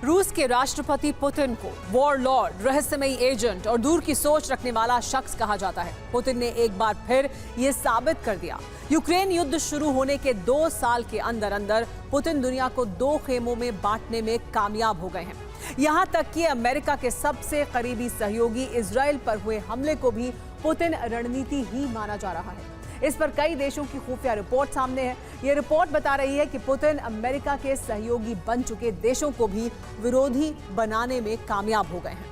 रूस के राष्ट्रपति पुतिन को वॉरलॉर्ड, रहस्यमयी एजेंट और दूर की सोच रखने वाला शख्स कहा जाता है। पुतिन ने एक बार फिर ये साबित कर दिया। यूक्रेन युद्ध शुरू होने के 2 साल के अंदर अंदर पुतिन दुनिया को 2 खेमों में बांटने में कामयाब हो गए हैं। यहां तक कि अमेरिका के सबसे करीबी सहयोगी इजराइल पर हुए हमले को भी पुतिन रणनीति ही माना जा रहा है। इस पर कई देशों की खुफिया रिपोर्ट सामने है। ये रिपोर्ट बता रही है कि पुतिन अमेरिका के सहयोगी बन चुके देशों को भी विरोधी बनाने में कामयाब हो गए हैं।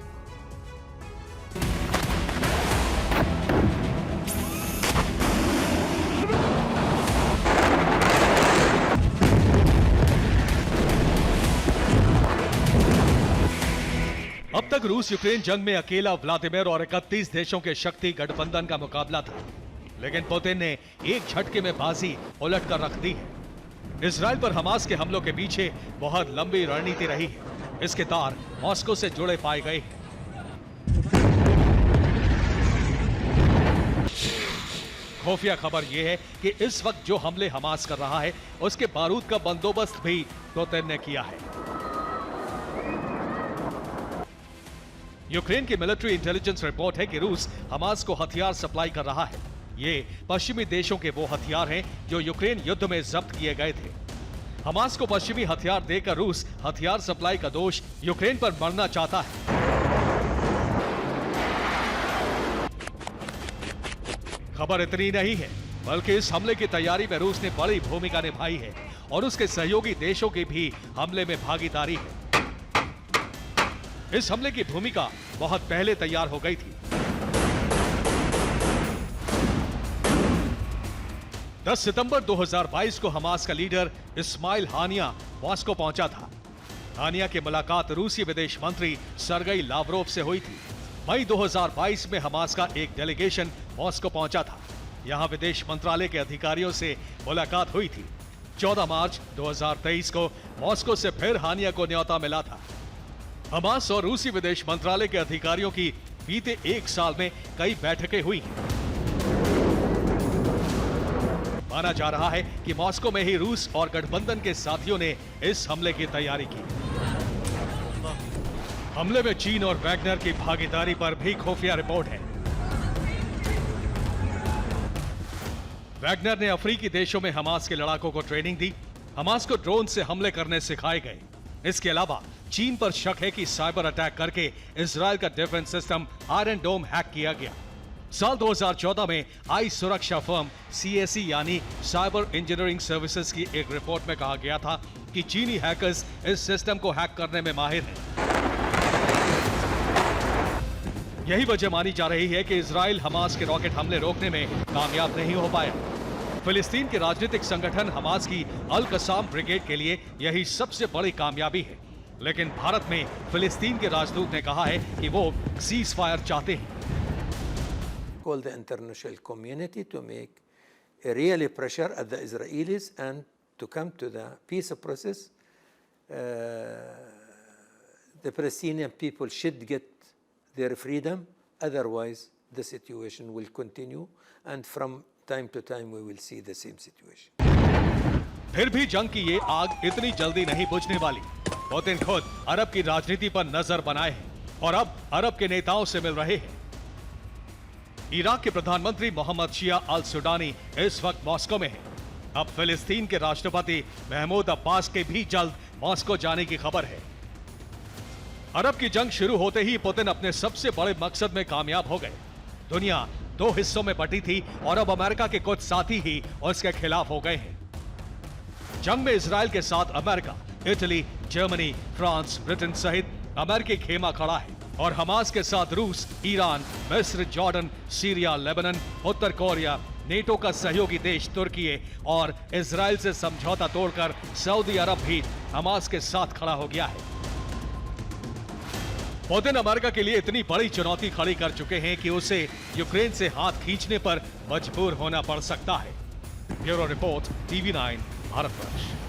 अब तक रूस यूक्रेन जंग में अकेला व्लादिमीर और 31 देशों के शक्ति गठबंधन का मुकाबला था, लेकिन पुतिन ने एक झटके में बाजी उलट कर रख दी है। इजराइल पर हमास के हमलों के पीछे बहुत लंबी रणनीति रही है। इसके तार मॉस्को से जुड़े पाए गए हैं। खुफिया खबर यह है कि इस वक्त जो हमले हमास कर रहा है उसके बारूद का बंदोबस्त भी पुतिन ने किया है। यूक्रेन की मिलिट्री इंटेलिजेंस रिपोर्ट है कि रूस हमास को हथियार सप्लाई कर रहा है। ये पश्चिमी देशों के वो हथियार हैं जो यूक्रेन युद्ध में जब्त किए गए थे। हमास को पश्चिमी हथियार देकर रूस हथियार सप्लाई का दोष यूक्रेन पर मढ़ना चाहता है। खबर इतनी नहीं है, बल्कि इस हमले की तैयारी में रूस ने बड़ी भूमिका निभाई है और उसके सहयोगी देशों की भी हमले में भागीदारी है। इस हमले की भूमिका बहुत पहले तैयार हो गई थी। 10 सितंबर 2022 को हमास का लीडर इस्माइल हानिया मॉस्को पहुंचा था। हानिया की मुलाकात रूसी विदेश मंत्री सरगई लावरोव से हुई थी। मई 2022 में हमास का एक डेलीगेशन मॉस्को पहुंचा था। यहां विदेश मंत्रालय के अधिकारियों से मुलाकात हुई थी। 14 मार्च 2023 को मॉस्को से फिर हानिया को न्योता मिला था। हमास और रूसी विदेश मंत्रालय के अधिकारियों की बीते 1 साल में कई बैठकें हुई हैं। माना जा रहा है कि मॉस्को में ही रूस और गठबंधन के साथियों ने इस हमले की तैयारी की। हमले में चीन और वैगनर की भागीदारी पर भी खुफिया रिपोर्ट है। वैगनर ने अफ्रीकी देशों में हमास के लड़ाकों को ट्रेनिंग दी। हमास को ड्रोन से हमले करने सिखाए गए। इसके अलावा चीन पर शक है कि साइबर अटैक करके इजराइल का डिफेंस सिस्टम आयरन डोम हैक किया गया। साल 2014 में आई सुरक्षा फर्म CAC यानी साइबर इंजीनियरिंग सर्विसेज की एक रिपोर्ट में कहा गया था कि चीनी हैकर्स इस सिस्टम को हैक करने में माहिर हैं। यही वजह मानी जा रही है कि इजराइल हमास के रॉकेट हमले रोकने में कामयाब नहीं हो पाया। फिलिस्तीन के राजनीतिक संगठन हमास की अल कसाम ब्रिगेड के लिए यही सबसे बड़ी कामयाबी है, लेकिन भारत में फिलिस्तीन के राजदूत ने कहा है कि वो सीज फायर चाहते हैं। Call the international community to make a really pressure at the Israelis and to come to the peace process. The Palestinian people should get their freedom, otherwise the situation will continue and from time to time we will see the same situation. फिर भी जंग की ये आग इतनी जल्दी नहीं बुझने वाली। पुतिन खुद अरब की राजनीति पर नजर बनाए हैं और अब अरब के नेताओं से मिल रहे हैं। इराक के प्रधानमंत्री मोहम्मद शिया अल सुडानी इस वक्त मॉस्को में हैं। अब फिलिस्तीन के राष्ट्रपति महमूद अब्बास के भी जल्द मॉस्को जाने की खबर है। अरब की जंग शुरू होते ही पुतिन अपने सबसे बड़े मकसद में कामयाब हो गए। दुनिया 2 हिस्सों में बटी थी और अब अमेरिका के कुछ साथी ही उसके खिलाफ हो गए हैं। जंग में इजराइल के साथ America, Italy, Germany, France, Britain सहित अमेरिकी खेमा खड़ा है और हमास के साथ रूस, ईरान, मिस्र, जॉर्डन, सीरिया, लेबनान, उत्तर कोरिया, नेटो का सहयोगी देश तुर्की और इजराइल से समझौता तोड़कर सऊदी अरब भी हमास के साथ खड़ा हो गया है। पुतिन अमेरिका के लिए इतनी बड़ी चुनौती खड़ी कर चुके हैं कि उसे यूक्रेन से हाथ खींचने पर मजबूर होना पड़ सकता है। Bureau report, TV9, Bharatvarsh.